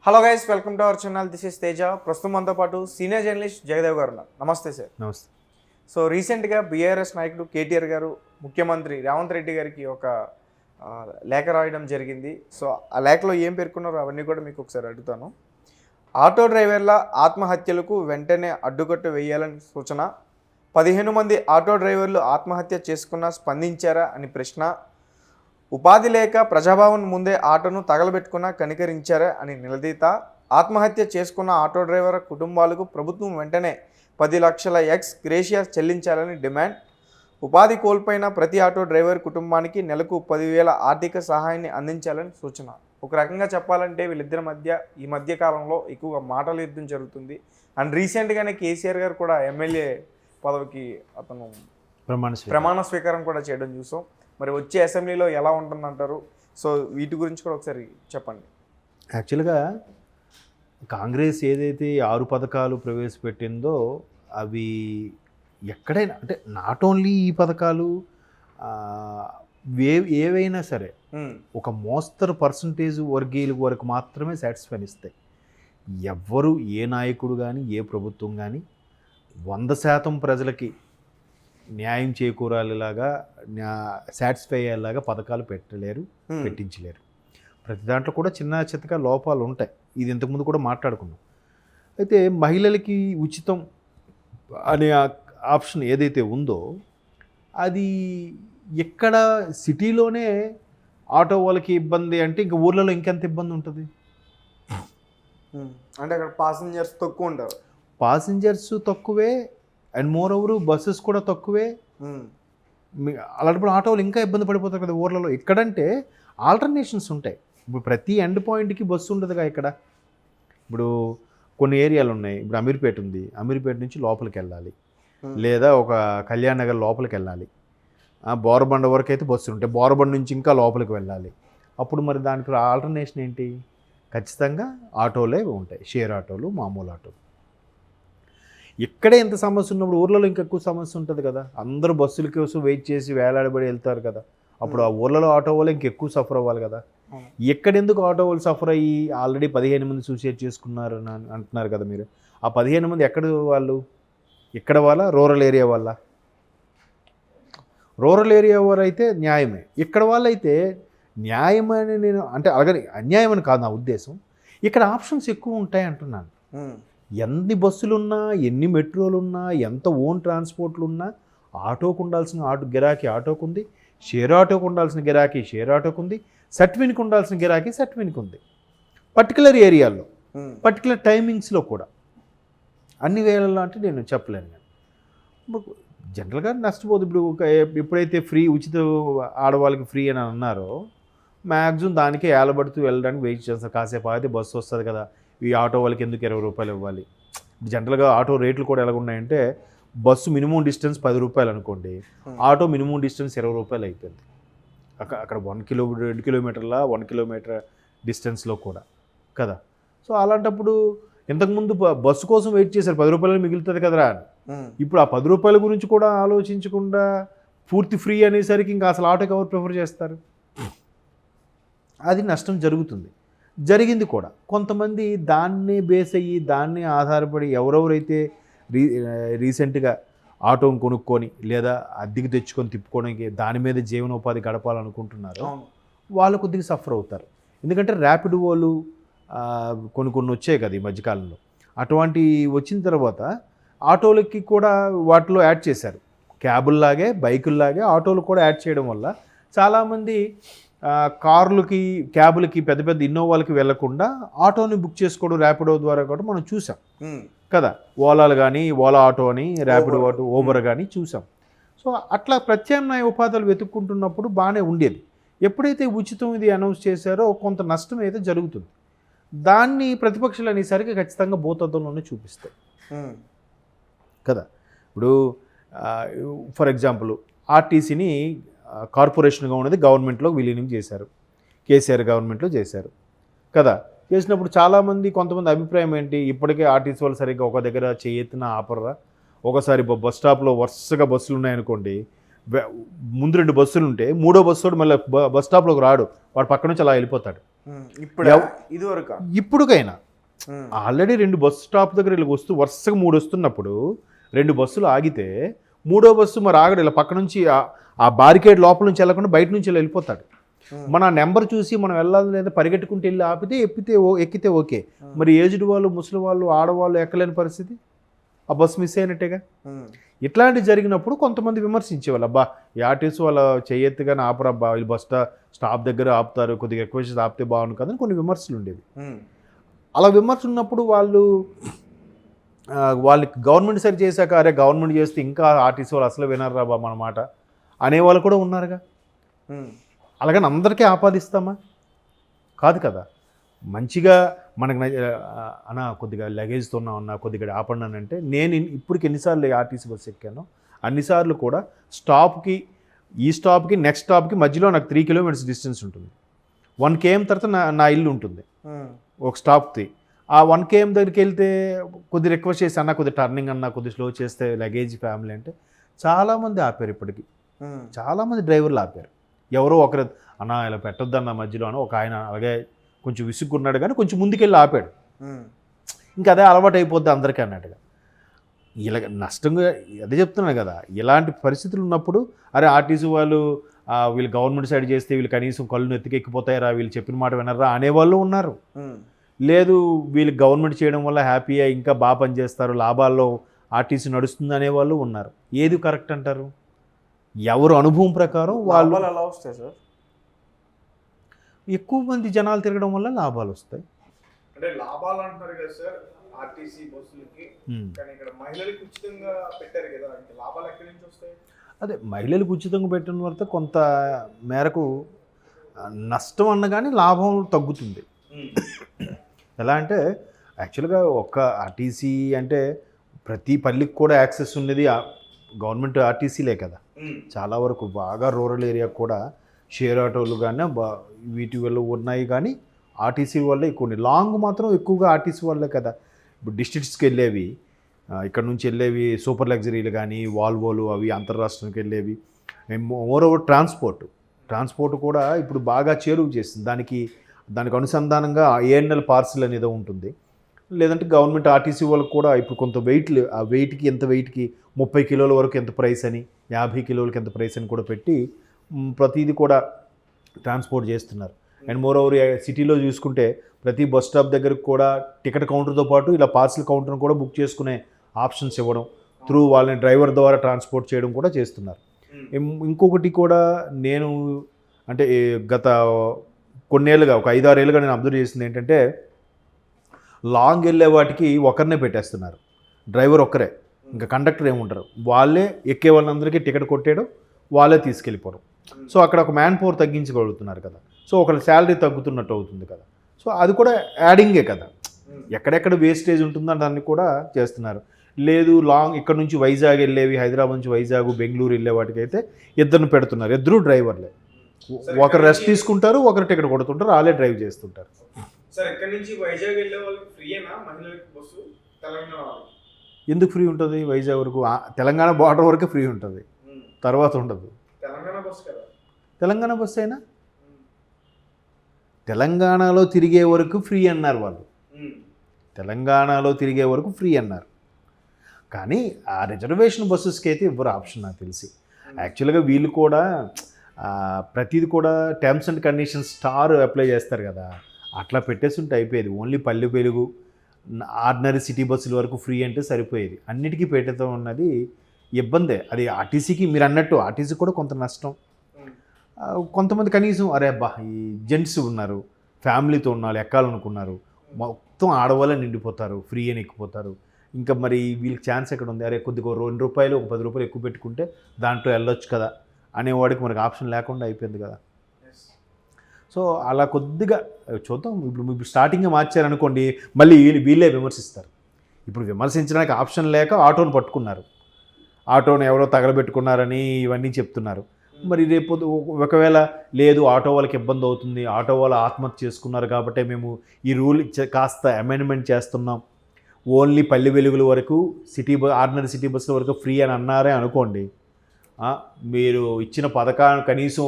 Hello guys, welcome to our channel. This is Teja. ప్రస్తుతం మనతో పాటు సీనియర్ జర్నలిస్ట్ జగదేవ్ గారు ఉన్నారు. నమస్తే సార్. నమస్తే. సో రీసెంట్గా బీఆర్ఎస్ నాయకుడు కేటీఆర్ గారు ముఖ్యమంత్రి రేవంత్ రెడ్డి గారికి ఒక లేఖ రాయడం జరిగింది. సో ఆ లేఖలో ఏం పేర్కొన్నారో అవన్నీ కూడా మీకు ఒకసారి అడుగుతాను. ఆటో డ్రైవర్ల ఆత్మహత్యలకు వెంటనే అడ్డుకట్ట వేయాలని సూచన. 15 మంది ఆటో డ్రైవర్లు ఆత్మహత్య చేసుకున్నా స్పందించారా అని ప్రశ్న. ఉపాధి లేక ప్రజాభవన్ ముందే ఆటోను తగలబెట్టుకున్నా కనికరించారా అని నిలదీత. ఆత్మహత్య చేసుకున్న ఆటో డ్రైవర్ కుటుంబాలకు ప్రభుత్వం వెంటనే 10 లక్షల ఎక్స్ గ్రేషియా చెల్లించాలని డిమాండ్. ఉపాధి కోల్పోయిన ప్రతి ఆటో డ్రైవర్ కుటుంబానికి నెలకు 10,000 ఆర్థిక సహాయాన్ని అందించాలని సూచన. ఒక రకంగా చెప్పాలంటే వీళ్ళిద్దరి మధ్య ఈ మధ్య కాలంలో ఎక్కువగా మాటల యుద్ధం జరుగుతుంది. అండ్ రీసెంట్గానే కేసీఆర్ గారు కూడా ఎమ్మెల్యే పదవికి అతను ప్రమాణ స్వీకారం కూడా చేయడం చూసాం. మరి వచ్చే అసెంబ్లీలో ఎలా ఉంటుందంటారు? సో వీటి గురించి కూడా ఒకసారి చెప్పండి. యాక్చువల్గా కాంగ్రెస్ ఏదైతే 6 పథకాలు ప్రవేశపెట్టిందో అవి ఎక్కడైనా అంటే నాట్ ఓన్లీ ఈ పథకాలు ఏవైనా సరే ఒక మోస్తరు పర్సంటేజ్ వర్గీయుల వరకు మాత్రమే సాటిస్ఫైన్ ఇస్తాయి. ఎవ్వరు ఏ నాయకుడు కానీ ఏ ప్రభుత్వం కానీ 100% ప్రజలకి న్యాయం చేకూరాలిలాగా సాటిస్ఫై అయ్యేలాగా పథకాలు పెట్టించలేరు. ప్రతి దాంట్లో కూడా చిన్న చిత్తగా లోపాలు ఉంటాయి. ఇది ఇంతకుముందు కూడా మాట్లాడుకున్నాం. అయితే మహిళలకి ఉచితం అనే ఆప్షన్ ఏదైతే ఉందో అది ఎక్కడ సిటీలోనే ఆటో వాళ్ళకి ఇబ్బంది అంటే ఇంకా ఊర్లలో ఇంకెంత ఇబ్బంది ఉంటుంది? అంటే అక్కడ పాసింజర్స్ తక్కువ ఉంటారు. పాసింజర్స్ తక్కువే అండ్ మోర్ ఓవర్ బస్సెస్ కూడా తక్కువే. అలాంటప్పుడు ఆటోలు ఇంకా ఇబ్బంది పడిపోతారు కదా ఊర్లలో. ఇక్కడంటే ఆల్టర్నేషన్స్ ఉంటాయి. ఇప్పుడు ప్రతి ఎండ్ పాయింట్కి బస్సు ఉండదుగా ఇక్కడ. ఇప్పుడు కొన్ని ఏరియాలు ఉన్నాయి. ఇప్పుడు అమీర్పేట ఉంది, అమీర్పేట నుంచి లోపలికి వెళ్ళాలి, లేదా ఒక కళ్యాణ్ నగర్ లోపలికి వెళ్ళాలి. బోరబండ వరకు అయితే బస్సులు ఉంటాయి, బోరబండ నుంచి ఇంకా లోపలికి వెళ్ళాలి. అప్పుడు మరి దానికి ఆల్టర్నేషన్ ఏంటి? ఖచ్చితంగా ఆటోలే ఉంటాయి, షేర్ ఆటోలు, మామూలు ఆటోలు. ఇక్కడే ఎంత సమస్య ఉన్నప్పుడు ఊర్లలో ఇంకా ఎక్కువ సమస్య ఉంటుంది కదా. అందరూ బస్సుల కోసం వెయిట్ చేసి వేలాడబడి వెళ్తారు కదా. అప్పుడు ఆ ఊర్లలో ఆటో వాళ్ళు ఇంకెక్కువ సఫర్ అవ్వాలి కదా. ఎక్కడెందుకు ఆటో వాళ్ళు సఫర్ అయ్యి ఆల్రెడీ 15 మంది సూసైడ్ చేసుకున్నారు అని అంటున్నారు కదా మీరు. ఆ 15 మంది ఎక్కడ వాళ్ళు? ఇక్కడ వాళ్ళ రూరల్ ఏరియా వాళ్ళ? రూరల్ ఏరియా వారు అయితే న్యాయమే. ఇక్కడ వాళ్ళైతే న్యాయమని నేను అంటే అలాగని అన్యాయం అని కాదు నా ఉద్దేశం. ఇక్కడ ఆప్షన్స్ ఎక్కువ ఉంటాయి అంటున్నాను. ఎన్ని బస్సులున్నా, ఎన్ని మెట్రోలు ఉన్నా, ఎంత ఓన్ ట్రాన్స్పోర్ట్లు ఉన్నా ఆటోకు ఉండాల్సిన గిరాకీ ఆటోకు ఉంది, షేర్ ఆటోకు ఉండాల్సిన గిరాకీ షేర్ ఆటోకు ఉంది, సట్విన్కి ఉండాల్సిన గిరాకీ సట్విన్కి ఉంది. పర్టికులర్ ఏరియాల్లో పర్టికులర్ టైమింగ్స్లో కూడా అన్ని వేళల్లో అంటే నేను చెప్పలేను. కానీ జనరల్గా నష్టపోదు. ఇప్పుడు ఎప్పుడైతే ఫ్రీ ఉచిత ఆడవాళ్ళకి ఫ్రీ అని అన్నారో మ్యాక్సిమం దానికే ఏలబడుతూ వెళ్ళడానికి వెయిట్ చేస్తారు. కాసేపు అయితే బస్సు వస్తుంది కదా, ఈ ఆటో వాళ్ళకి ఎందుకు 20 రూపాయలు ఇవ్వాలి? జనరల్గా ఆటో రేట్లు కూడా ఎలా ఉన్నాయంటే బస్సు మినిమం డిస్టెన్స్ 10 రూపాయలు అనుకోండి, ఆటో మినిమం డిస్టెన్స్ 20 రూపాయలు అయిపోయింది. అక్కడ 2 కిలోమీటర్ల 1 కిలోమీటర్ డిస్టెన్స్లో కూడా కదా. సో అలాంటప్పుడు ఇంతకుముందు బస్సు కోసం వెయిట్ చేశారు, 10 రూపాయలు మిగులుతుంది కదరా అని. ఇప్పుడు ఆ 10 రూపాయల గురించి కూడా ఆలోచించకుండా పూర్తి ఫ్రీ అనేసరికి ఇంకా అసలు ఆటోకి ఎవరు ప్రిఫర్ చేస్తారు? అది నష్టం జరిగింది కూడా. కొంతమంది దాన్ని బేస్ అయ్యి దాన్ని ఆధారపడి ఎవరెవరైతే రీసెంట్గా ఆటోని కొనుక్కొని లేదా అద్దెకి తెచ్చుకొని తిప్పుకోవడానికి దాని మీద జీవనోపాధి గడపాలనుకుంటున్నారో వాళ్ళు కొద్దిగా సఫర్ అవుతారు. ఎందుకంటే ర్యాపిడ్ వాళ్ళు కొన్ని వచ్చాయి కదా ఈ మధ్యకాలంలో. అటువంటి వచ్చిన తర్వాత ఆటోలకి కూడా వాటిలో యాడ్ చేశారు. క్యాబుల్లాగే బైకుల్లాగే ఆటోలు కూడా యాడ్ చేయడం వల్ల చాలామంది కార్లకి క్యాబులకి పెద్ద ఇన్నోవాలకి వెళ్లకుండా ఆటోని బుక్ చేసుకోవడం ర్యాపిడో ద్వారా కూడా మనం చూసాం కదా. ఓలాలు కానీ ఓలా ఆటో అని, ర్యాపిడో ఆటో, ఊబర్ కానీ చూసాం. సో అట్లా ప్రత్యామ్నాయ ఉపాధులు వెతుక్కుంటున్నప్పుడు బాగానే ఉండేది. ఎప్పుడైతే ఉచితం ఇది అనౌన్స్ చేశారో కొంత నష్టం అయితే జరుగుతుంది. దాన్ని ప్రతిపక్షాలు అనేసరికి ఖచ్చితంగా భూతత్వంలోనే చూపిస్తాయి కదా. ఇప్పుడు ఫర్ ఎగ్జాంపుల్ ఆర్టీసీని కార్పొరేషన్గా ఉన్నది గవర్నమెంట్లో విలీనం చేశారు, కేసీఆర్ గవర్నమెంట్లో చేశారు కదా. చేసినప్పుడు చాలామంది కొంతమంది అభిప్రాయం ఏంటి, ఇప్పటికే ఆర్టీసీ వాళ్ళు సరిగ్గా ఒక దగ్గర చేయెత్తిన ఆపర్రా. ఒకసారి బస్ స్టాప్లో వరుసగా బస్సులు ఉన్నాయనుకోండి, ముందు 2 బస్సులు ఉంటే 3వ బస్సు మళ్ళీ బస్ స్టాప్లోకి రాడు, వాడు పక్క నుంచి అలా వెళ్ళిపోతాడు. ఇప్పుడు ఇది వరకు ఇప్పుడుకైనా ఆల్రెడీ 2 బస్సు స్టాప్ దగ్గర ఇలా వస్తూ వరుసగా 3 వస్తున్నప్పుడు 2 బస్సులు ఆగితే 3వ బస్సు మరి ఆగడు, ఇలా పక్క నుంచి ఆ బారికేడ్ లోపల నుంచి వెళ్ళకుండా బయట నుంచి ఇలా వెళ్ళిపోతాడు. మన నెంబర్ చూసి మనం వెళ్ళాలి లేదా పరిగెట్టుకుంటూ వెళ్ళి ఆపితే ఎక్కితే ఓకే. మరి ఏజ్డ్ వాళ్ళు, ముసలి వాళ్ళు, ఆడవాళ్ళు ఎక్కలేని పరిస్థితి, ఆ బస్సు మిస్ అయినట్టేగా. ఇట్లాంటివి జరిగినప్పుడు కొంతమంది విమర్శించేవాళ్ళు, అబ్బా ఈ ఆర్టీసీ వాళ్ళ చేయెత్తుగానే ఆపరబ్బా, వీళ్ళు బస్ స్టాప్ దగ్గర ఆపుతారు, కొద్దిగా ఎక్కువ చేసి ఆపితే బాగుండు కదని కొన్ని విమర్శలు ఉండేవి. అలా విమర్శ ఉన్నప్పుడు వాళ్ళకి గవర్నమెంట్ సరి చేశాక, అరే గవర్నమెంట్ చేస్తే ఇంకా ఆర్టీసీ వాళ్ళు అసలు వినరు రా బాబు అన్నమాట అనేవాళ్ళు కూడా ఉన్నారుగా. అలాగని అందరికీ ఆపాదిస్తామా? కాదు కదా. మంచిగా మనకు కొద్దిగా లగేజ్తో ఉన్నా కొద్దిగా ఆపండి అంటే, నేను ఇప్పటికి ఎన్నిసార్లు ఆర్టీసీ బస్సు ఎక్కానో అన్నిసార్లు కూడా ఈ స్టాప్కి నెక్స్ట్ స్టాప్కి మధ్యలో నాకు 3 కిలోమీటర్స్ డిస్టెన్స్ ఉంటుంది. 1 km తర్వాత నా ఇల్లు ఉంటుంది ఒక స్టాప్కి. ఆ 1 km దగ్గరికి వెళ్తే కొద్ది రిక్వెస్ట్ చేసి అన్న కొద్ది టర్నింగ్ అన్న కొద్ది స్లో చేస్తే లగేజ్ ఫ్యామిలీ అంటే చాలామంది ఆపారు. ఇప్పటికి చాలామంది డ్రైవర్లు ఆపారు. ఎవరో ఒకరు అన్న ఇలా పెట్టొద్దన్న మధ్యలో అని ఒక ఆయన అలాగే కొంచెం విసుక్కున్నాడు కానీ కొంచెం ముందుకెళ్ళి ఆపాడు. ఇంకా అదే అలవాటు అయిపోద్ది అందరికీ అన్నట్టుగా. ఇలా నష్టంగా అదే చెప్తున్నాను కదా, ఇలాంటి పరిస్థితులు ఉన్నప్పుడు అరే ఆర్టీసీ వాళ్ళు వీళ్ళు గవర్నమెంట్ సైడ్ చేస్తే వీళ్ళు కనీసం కళ్ళు ఎత్తికెక్కిపోతాయరా, వీళ్ళు చెప్పిన మాట వినరా అనేవాళ్ళు ఉన్నారు. లేదు వీళ్ళు గవర్నమెంట్ చేయడం వల్ల హ్యాపీగా ఇంకా బాగా పనిచేస్తారు, లాభాల్లో ఆర్టీసీ నడుస్తుంది అనేవాళ్ళు ఉన్నారు. ఏది కరెక్ట్ అంటారు? ఎవరు అనుభవం ప్రకారం వాళ్ళు ఎలా వస్తాయి సార్? ఎక్కువ మంది జనాలు తిరగడం వల్ల లాభాలు వస్తాయి. అంటే లాభాలు అంటున్నారు కదా సార్ ఆర్టీసీ బస్సులకి, కానీ ఇక్కడ మహిళలకు ఉచితంగా పెట్టారు కదా, ఇంకా లాభాలు ఎక్కడి నుంచి వస్తాయి? అదే మహిళలకు ఉచితంగా పెట్టిన వల్ల కొంత మేరకు నష్టం అన్న కానీ లాభం తగ్గుతుంది. ఎలా అంటే యాక్చువల్గా ఒక్క ఆర్టీసీ అంటే ప్రతి పల్లికి కూడా యాక్సెస్ ఉన్నది గవర్నమెంట్ ఆర్టీసీలే కదా. చాలా వరకు బాగా రూరల్ ఏరియా కూడా షేర్ ఆటోలు కానీ వీటి వల్ల ఉన్నాయి, కానీ ఆర్టీసీ వల్లే ఎక్కువ. లాంగ్ మాత్రం ఎక్కువగా ఆర్టీసీ వల్లే కదా. ఇప్పుడు డిస్ట్రిక్ట్స్కి వెళ్ళేవి, ఇక్కడ నుంచి వెళ్ళేవి సూపర్ లగ్జరీలు కానీ వాల్వోలు అవి అంతర్రాష్ట్రానికి వెళ్ళేవి. మోర్ ఓవర్ ట్రాన్స్పోర్ట్ కూడా ఇప్పుడు బాగా చేరువ చేస్తుంది. దానికి అనుసంధానంగా ANL పార్సిల్ అనేది ఉంటుంది. లేదంటే గవర్నమెంట్ ఆర్టీసీ వాళ్ళకి కూడా ఇప్పుడు కొంత ఆ వెయిట్కి ఎంత వెయిట్కి 30 కిలోల వరకు ఎంత ప్రైస్ అని, 50 కిలోలకి ఎంత ప్రైస్ అని కూడా పెట్టి ప్రతిదీ కూడా ట్రాన్స్పోర్ట్ చేస్తున్నారు. అండ్ మోర్ ఓవర్ సిటీలో చూసుకుంటే ప్రతి బస్ స్టాప్ దగ్గరకు కూడా టికెట్ కౌంటర్తో పాటు ఇలా పార్సిల్ కౌంటర్ని కూడా బుక్ చేసుకునే ఆప్షన్స్ ఇవ్వడం, త్రూ వాళ్ళని డ్రైవర్ ద్వారా ట్రాన్స్పోర్ట్ చేయడం కూడా చేస్తున్నారు. ఇంకొకటి కూడా నేను అంటే గత కొన్నేళ్ళుగా ఒక 5-6 ఏళ్ళుగా నేను అబ్జర్వ్ చేసింది ఏంటంటే, లాంగ్ వెళ్ళే వాటికి ఒకరినే పెట్టేస్తున్నారు, డ్రైవర్ ఒక్కరే, ఇంకా కండక్టర్ ఏముంటారు, వాళ్ళే ఎక్కే వాళ్ళందరికీ టికెట్ కొట్టేయడం, వాళ్ళే తీసుకెళ్ళిపోవడం. సో అక్కడ ఒక మ్యాన్ పవర్ తగ్గించగలుగుతున్నారు కదా. సో ఒకరి శాలరీ తగ్గుతున్నట్టు అవుతుంది కదా. సో అది కూడా యాడింగే కదా. ఎక్కడెక్కడ వేస్టేజ్ ఉంటుందో దాన్ని కూడా చేస్తున్నారు. లేదు లాంగ్ ఇక్కడ నుంచి వైజాగ్ వెళ్ళేవి, హైదరాబాద్ నుంచి వైజాగ్ బెంగళూరు వెళ్ళే వాటికి అయితే ఇద్దరిని పెడుతున్నారు, ఇద్దరు డ్రైవర్లే. ఒకరు రెస్ట్ తీసుకుంటారు, ఒకరు టికెట్ కొడుతుంటారు, వాళ్ళే డ్రైవ్ చేస్తుంటారు. సార్ ఇక్కడ నుంచి వైజాగ్ వెళ్ళే వాళ్ళకి ఫ్రీయేనా మహిళలకు బస్సు? తెలంగాణ ఎందుకు ఫ్రీ ఉంటుంది? వైజాగ్ వరకు తెలంగాణ బార్డర్ వరకు ఫ్రీ ఉంటుంది, తర్వాత ఉండదు. తెలంగాణ బస్సు కదా, తెలంగాణ బస్సు అయినా తెలంగాణలో తిరిగే వరకు ఫ్రీ అన్నారు వాళ్ళు. తెలంగాణలో తిరిగే వరకు ఫ్రీ అన్నారు, కానీ ఆ రిజర్వేషన్ బస్సెస్కి అయితే ఇవ్వరు ఆప్షన్ నాకు తెలిసి. యాక్చువల్గా వీళ్ళు కూడా ప్రతిది కూడా terms and conditions star apply చేస్తారు కదా, అట్లా పెట్టేసి ఉంటే అయిపోయేది. Only Palle Velugu ordinary city బస్సుల వరకు ఫ్రీ అంటే సరిపోయేది. అన్నిటికీ పెట్టేతో ఉన్నది ఇబ్బందే. అది ఆర్టీసీకి మీరు అన్నట్టు ఆర్టీసీ కూడా కొంత నష్టం. కొంతమంది కనీసం అరే అబ్బా ఈ జెంట్స్ ఉన్నారు, ఫ్యామిలీతో ఉన్నారు, ఎక్కాలనుకున్నారు, మొత్తం ఆడవాళ్ళే నిండిపోతారు, ఫ్రీ అని ఎక్కిపోతారు. ఇంకా మరి వీళ్ళకి ఛాన్స్ ఎక్కడ ఉంది? అరే కొద్దిగా 2 రూపాయలు 10 రూపాయలు ఎక్కువ పెట్టుకుంటే దాంట్లో వెళ్ళొచ్చు కదా అనేవాడికి మనకు ఆప్షన్ లేకుండా అయిపోయింది కదా. సో అలా కొద్దిగా చూద్దాం. ఇప్పుడు స్టార్టింగ్గా మార్చారనుకోండి, మళ్ళీ వీళ్ళే విమర్శిస్తారు. ఇప్పుడు విమర్శించడానికి ఆప్షన్ లేక ఆటోను పట్టుకున్నారు, ఆటోను ఎవరో తగలబెట్టుకున్నారని ఇవన్నీ చెప్తున్నారు. మరి రేపు ఒకవేళ లేదు ఆటో వాళ్ళకి ఇబ్బంది అవుతుంది, ఆటో వాళ్ళు ఆత్మహత్య చేసుకున్నారు కాబట్టి మేము ఈ రూల్ కాస్త అమెండ్మెంట్ చేస్తున్నాం, ఓన్లీ పల్లె వెలుగుల వరకు ఆర్డినరీ సిటీ బస్సుల వరకు ఫ్రీ అని అన్నారే అనుకోండి, మీరు ఇచ్చిన పథకాన్ని కనీసం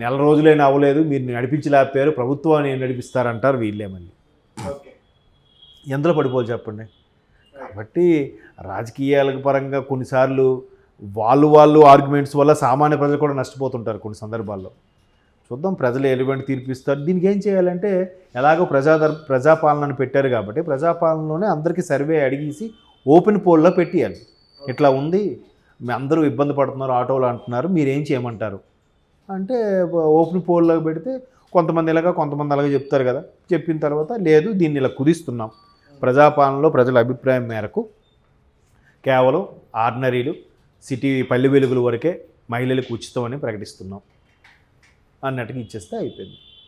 నెల రోజులైనా అవ్వలేదు, మీరు నడిపించలేకపోయారు, ప్రభుత్వాన్ని నడిపిస్తారంటారు వీళ్ళే మళ్ళీ. ఎందులో పడిపోవాలి చెప్పండి. కాబట్టి రాజకీయాల పరంగా కొన్నిసార్లు వాళ్ళు ఆర్గ్యుమెంట్స్ వల్ల సామాన్య ప్రజలు కూడా నష్టపోతుంటారు కొన్ని సందర్భాల్లో. చూద్దాం ప్రజలు ఎటువంటి తీర్పు ఇస్తారు. దీనికి ఏం చేయాలంటే ఎలాగో ప్రజాపాలనను పెట్టారు కాబట్టి ప్రజాపాలనలోనే అందరికీ సర్వే అడిగేసి ఓపెన్ పోల్లో పెట్టేయాలి. ఇట్లా ఉంది, మీ అందరూ ఇబ్బంది పడుతున్నారు, ఆటోలు అంటున్నారు, మీరేం చేయమంటారు అంటే ఓపెన్ పోల్లో పెడితే కొంతమంది ఇలాగా కొంతమంది అలాగే చెప్తారు కదా. చెప్పిన తర్వాత లేదు దీన్ని ఇలా కుదిస్తున్నాం, ప్రజాపాలనలో ప్రజల అభిప్రాయం మేరకు కేవలం ఆర్డినరీలు, సిటీ పల్లె వెలుగుల వరకే మహిళలకు ఉచితం అని ప్రకటిస్తున్నాం అన్నట్టుగా ఇచ్చేస్తే అయిపోయింది.